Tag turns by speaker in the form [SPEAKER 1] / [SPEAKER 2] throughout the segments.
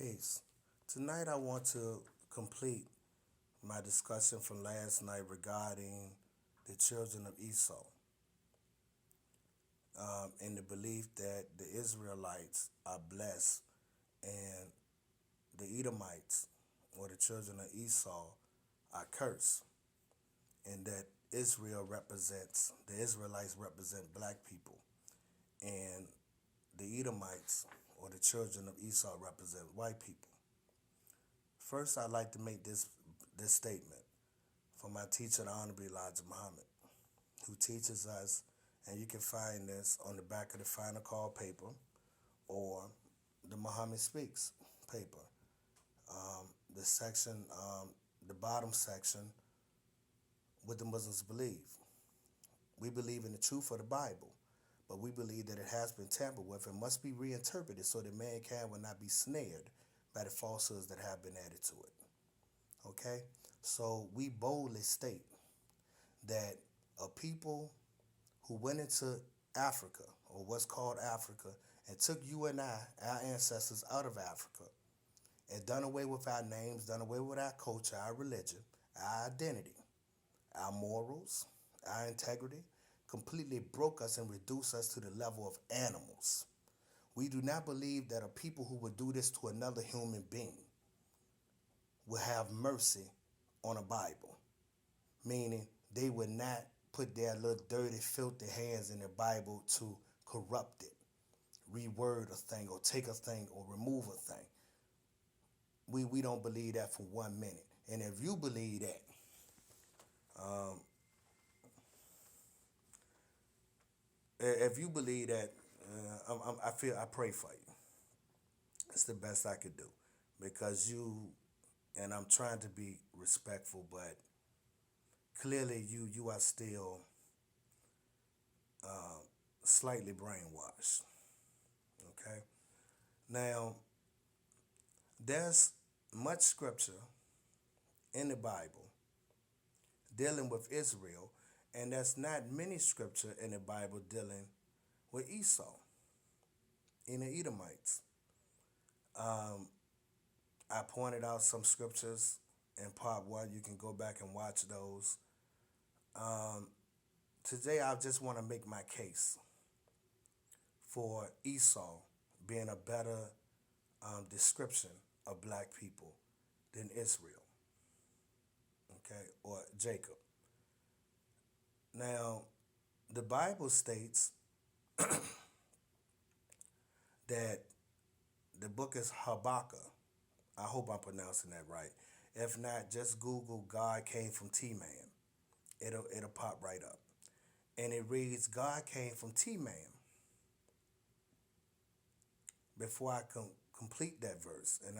[SPEAKER 1] Peace. Tonight I want to complete my discussion from last night regarding the children of Esau, in the belief that the Israelites are blessed and the Edomites or the children of Esau are cursed, and that the Israelites represent black people, and the Edomites or the children of Esau represent white people. First, I'd like to make this statement from my teacher, the Honorable Elijah Muhammad, who teaches us, and you can find this on the back of the Final Call paper or the Muhammad Speaks paper. The section, the bottom section, what the Muslims believe. We believe in the truth of the Bible, but we believe that it has been tampered with and must be reinterpreted so that mankind will not be snared by the falsehoods that have been added to it. Okay? So we boldly state that a people who went into Africa, or what's called Africa, and took you and I, our ancestors, out of Africa, and done away with our names, done away with our culture, our religion, our identity, our morals, our integrity, completely broke us and reduced us to the level of animals. We do not believe that a people who would do this to another human being will have mercy on a Bible, meaning they would not put their little dirty, filthy hands in the Bible to corrupt it, reword a thing, or take a thing, or remove a thing. We don't believe that for 1 minute. And if you believe that, I pray for you. It's the best I could do, because and I'm trying to be respectful, but clearly you are still slightly brainwashed. Okay. Now, there's much scripture in the Bible dealing with Israel, and there's not many scripture in the Bible dealing with Esau and the Edomites. Um, I pointed out some scriptures in part one. You can go back and watch those. Um, Today, I just want to make my case for Esau being a better description of black people than Israel, okay, or Jacob. Now, the Bible states that the book is Habakkuk. I hope I'm pronouncing that right. If not, just Google "God came from T-Man." It'll pop right up, and it reads, "God came from T-Man." Before I complete that verse, and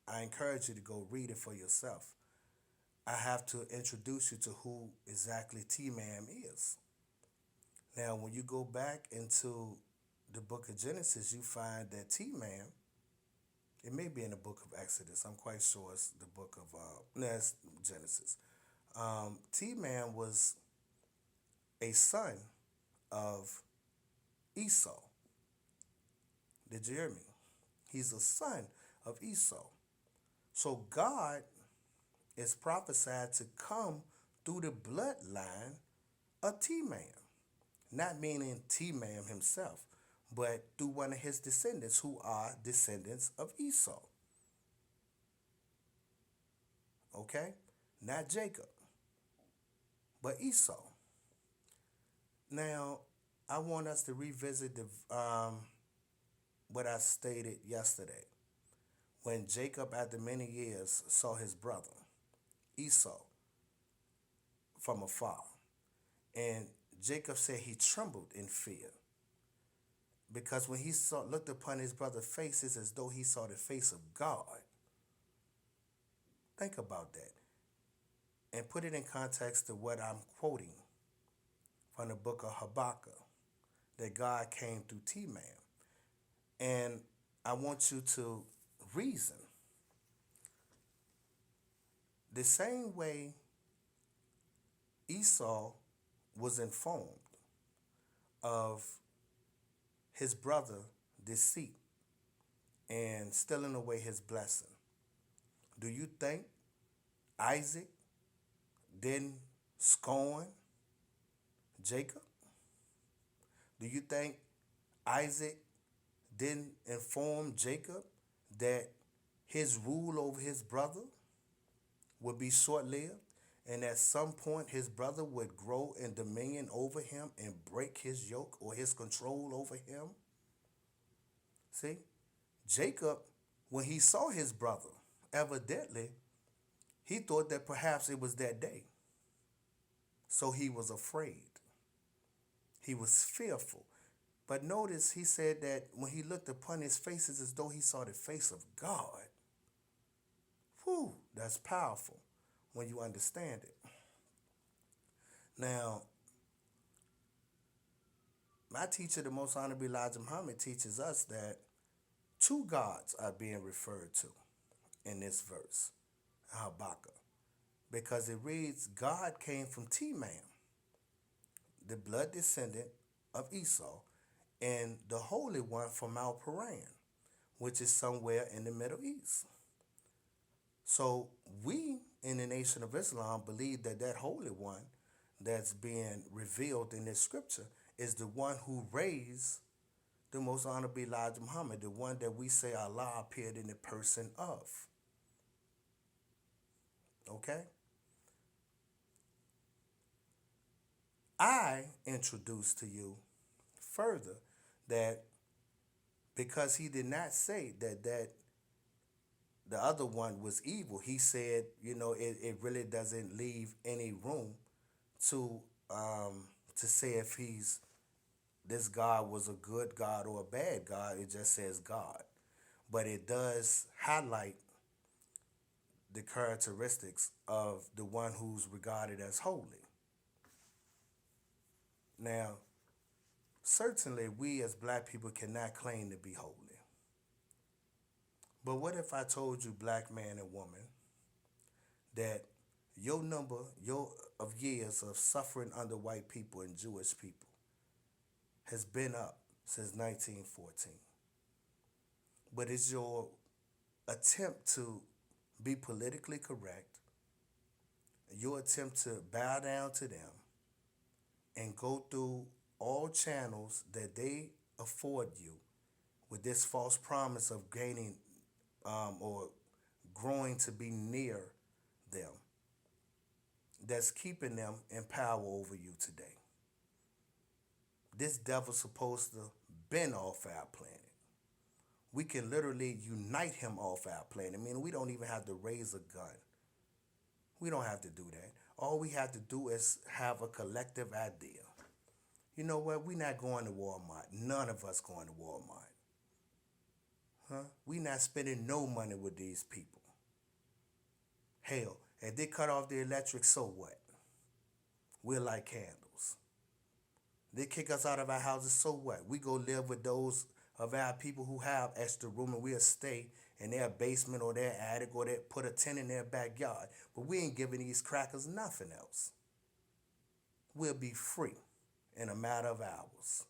[SPEAKER 1] I encourage you to go read it for yourself, I have to introduce you to who exactly T-Man is. Now, when you go back into the book of Genesis, you find that T-Man, it may be in the book of Exodus. I'm quite sure it's the book of, no, it's Genesis. T-Man was a son of Esau. Did you hear me? He's a son of Esau. So God is prophesied to come through the bloodline of T-Man. Not meaning T-Man himself, but through one of his descendants who are descendants of Esau. Okay? Not Jacob, but Esau. Now, I want us to revisit what I stated yesterday. When Jacob, after many years, saw his brother, Esau, from afar. And Jacob said he trembled in fear, because when he looked upon his brother's face, it's as though he saw the face of God. Think about that and put it in context to what I'm quoting from the book of Habakkuk, that God came through T-Man. And I want you to reason the same way Esau was informed of his brother deceit and stealing away his blessing. Do you think Isaac didn't scorn Jacob? Do you think Isaac didn't inform Jacob that his rule over his brother would be short lived? And at some point, his brother would grow in dominion over him and break his yoke or his control over him. See, Jacob, when he saw his brother, evidently, he thought that perhaps it was that day. So he was afraid. He was fearful. But notice he said that when he looked upon his face, it's as though he saw the face of God. Whew, that's powerful when you understand it. Now, my teacher, the Most Honorable Elijah Muhammad, teaches us that two gods are being referred to in this verse, Habakkuk, because it reads, God came from T-Man, the blood descendant of Esau, and the Holy One from Mount Paran, which is somewhere in the Middle East. So we in the Nation of Islam believe that that Holy One that's being revealed in this scripture is the one who raised the Most Honorable Elijah Muhammad, the one that we say Allah appeared in the person of. Okay? I introduced to you further that because he did not say that the other one was evil, he said, it really doesn't leave any room to say if this God was a good God or a bad God. It just says God. But it does highlight the characteristics of the one who's regarded as holy. Now, certainly we as black people cannot claim to be holy. But what if I told you, black man and woman, that your number of years of suffering under white people and Jewish people has been up since 1914? But it's your attempt to be politically correct, your attempt to bow down to them and go through all channels that they afford you with this false promise of gaining or growing to be near them, that's keeping them in power over you today. This devil's supposed to bend off our planet. We can literally unite him off our planet. I mean, we don't even have to raise a gun. We don't have to do that. All we have to do is have a collective idea. You know what? We're not going to Walmart. None of us going to Walmart. Huh? We not spending no money with these people. Hell, if they cut off the electric, so what? We're like candles. They kick us out of our houses, so what? We go live with those of our people who have extra room, and we'll stay in their basement or their attic, or they put a tent in their backyard. But we ain't giving these crackers nothing else. We'll be free in a matter of hours.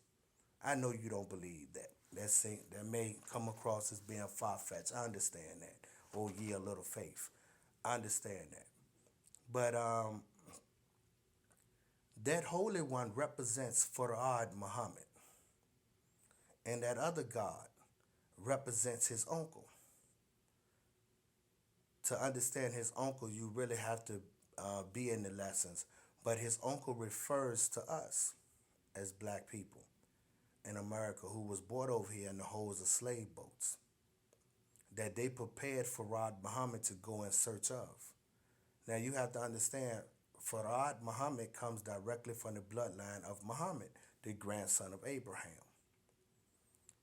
[SPEAKER 1] I know you don't believe that. That may come across as being far-fetched. I understand that. Oh, yeah, a little faith. I understand that. But that Holy One represents Farad Muhammad. And that other God represents his uncle. To understand his uncle, you really have to be in the lessons. But his uncle refers to us as black people in America who was brought over here in the holds of slave boats that they prepared Farad Muhammad to go in search of. Now you have to understand, Farad Muhammad comes directly from the bloodline of Muhammad, the grandson of Abraham.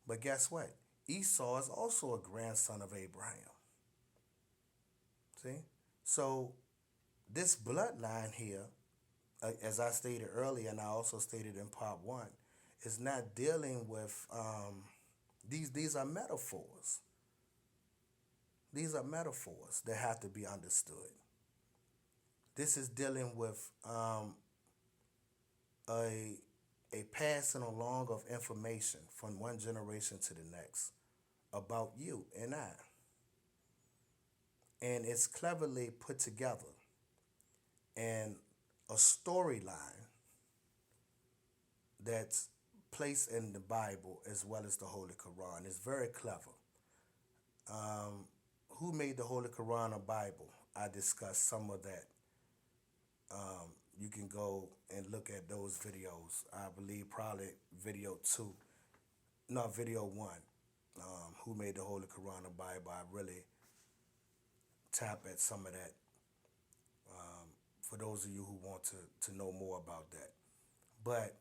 [SPEAKER 1] But guess what? Esau is also a grandson of Abraham. See? So this bloodline here, as I stated earlier, and I also stated in part one, is not dealing with these are metaphors. These are metaphors that have to be understood. This is dealing with a passing along of information from one generation to the next about you and I. And it's cleverly put together. And a storyline that's placed in the Bible as well as the Holy Quran is very clever. Who made the Holy Quran a Bible? I discussed some of that. You can go and look at those videos. I believe probably video two, not video one. Who made the Holy Quran a Bible? I really tap at some of that for those of you who want to know more about that. But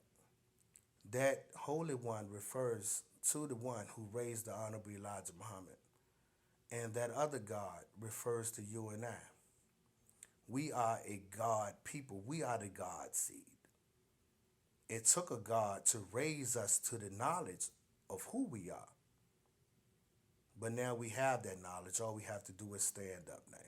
[SPEAKER 1] that Holy One refers to the one who raised the Honorable Elijah Muhammad. And that other God refers to you and I. We are a God people. We are the God seed. It took a God to raise us to the knowledge of who we are. But now we have that knowledge. All we have to do is stand up now.